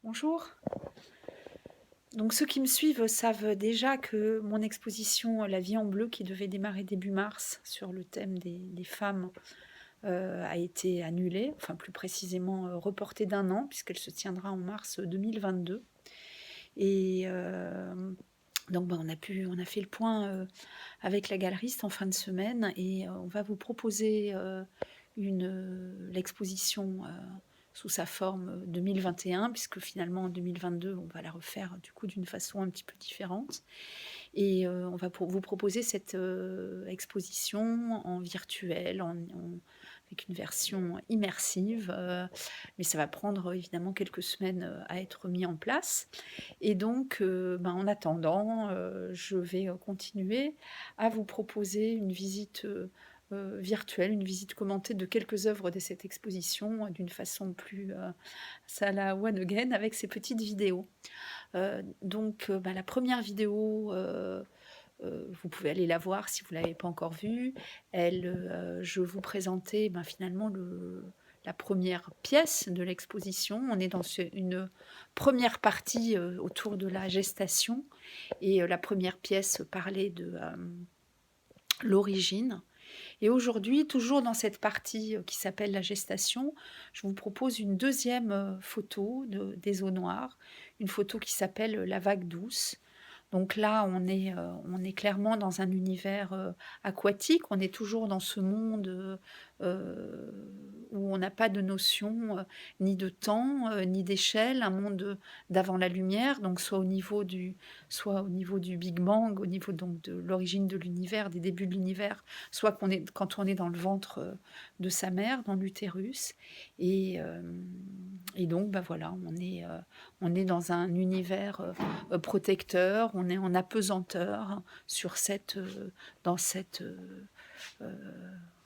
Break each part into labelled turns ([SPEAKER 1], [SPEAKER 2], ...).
[SPEAKER 1] Bonjour. Donc ceux qui me suivent savent déjà que mon exposition La vie en bleu, qui devait démarrer début mars sur le thème des femmes, a été annulée, enfin plus précisément reportée d'un an, puisqu'elle se tiendra en mars 2022. Et donc on a fait le point avec la galeriste en fin de semaine et on va vous proposer l'exposition sous sa forme 2021, puisque finalement en 2022 on va la refaire du coup d'une façon un petit peu différente. Et on va vous proposer cette exposition en virtuel, avec une version immersive, mais ça va prendre évidemment quelques semaines à être mis en place. Et donc, en attendant, je vais continuer à vous proposer une visite virtuelle, une visite commentée de quelques œuvres de cette exposition d'une façon plus ça la one again, avec ces petites vidéos. La première vidéo, vous pouvez aller la voir si vous ne l'avez pas encore vue. Je vous présentais finalement la première pièce de l'exposition. On est dans une première partie autour de la gestation. Et la première pièce parlait de l'origine. Et aujourd'hui, toujours dans cette partie qui s'appelle la gestation, je vous propose une deuxième photo des eaux noires, une photo qui s'appelle La vague douce. Donc là, on est clairement dans un univers aquatique, on est toujours dans ce monde où on n'a pas de notion ni de temps, ni d'échelle, un monde d'avant la lumière, donc soit au niveau du Big Bang, au niveau donc de l'origine de l'univers, des débuts de l'univers, soit quand on est dans le ventre de sa mère, dans l'utérus. Et donc, voilà, on est dans un univers protecteur, on est en apesanteur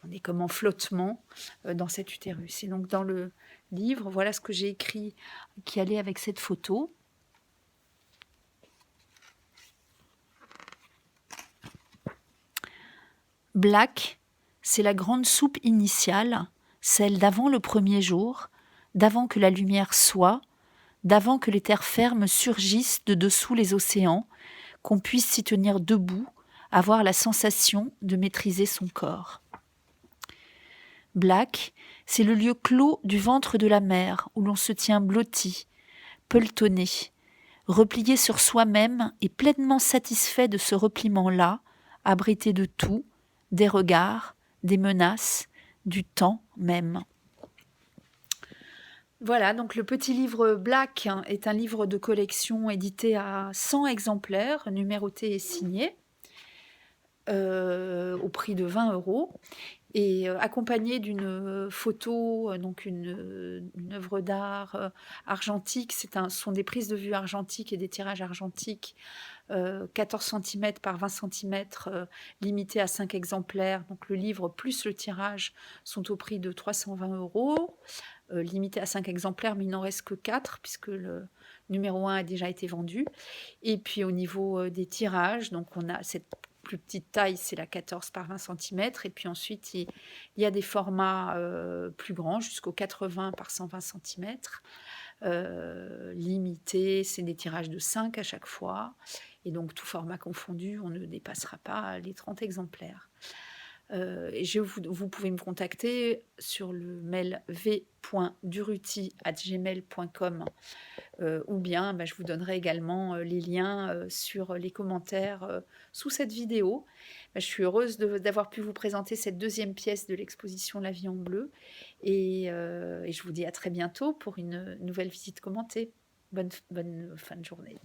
[SPEAKER 1] on est comme en flottement dans cet utérus. Et donc dans le livre, voilà ce que j'ai écrit qui allait avec cette photo. Black, c'est la grande soupe initiale, celle d'avant le premier jour, d'avant que la lumière soit, d'avant que les terres fermes surgissent de dessous les océans, qu'on puisse s'y tenir debout, avoir la sensation de maîtriser son corps. Black, c'est le lieu clos du ventre de la mer où l'on se tient blotti, pelletonné, replié sur soi-même et pleinement satisfait de ce repliement-là, abrité de tout, des regards, des menaces, du temps même. Voilà, donc le petit livre Black est un livre de collection édité à 100 exemplaires, numéroté et signé, au prix de 20 € et accompagné d'une photo, donc une œuvre d'art argentique. Ce sont des prises de vue argentiques et des tirages argentiques, 14 cm par 20 cm, limités à 5 exemplaires. Donc le livre plus le tirage sont au prix de 320 €, limité à 5 exemplaires, mais il n'en reste que 4 puisque le numéro 1 a déjà été vendu. Et puis au niveau des tirages, donc on a cette plus petite taille, c'est la 14 par 20 cm. Et puis ensuite, il y a des formats plus grands, jusqu'au 80 par 120 cm. Limités, c'est des tirages de 5 à chaque fois. Et donc, tout format confondu, on ne dépassera pas les 30 exemplaires. Et vous pouvez me contacter sur le mail v.duruti@gmail.com ou bien je vous donnerai également les liens sur les commentaires sous cette vidéo. Je suis heureuse d'avoir pu vous présenter cette deuxième pièce de l'exposition La vie en bleu et je vous dis à très bientôt pour une nouvelle visite commentée. Bonne fin de journée.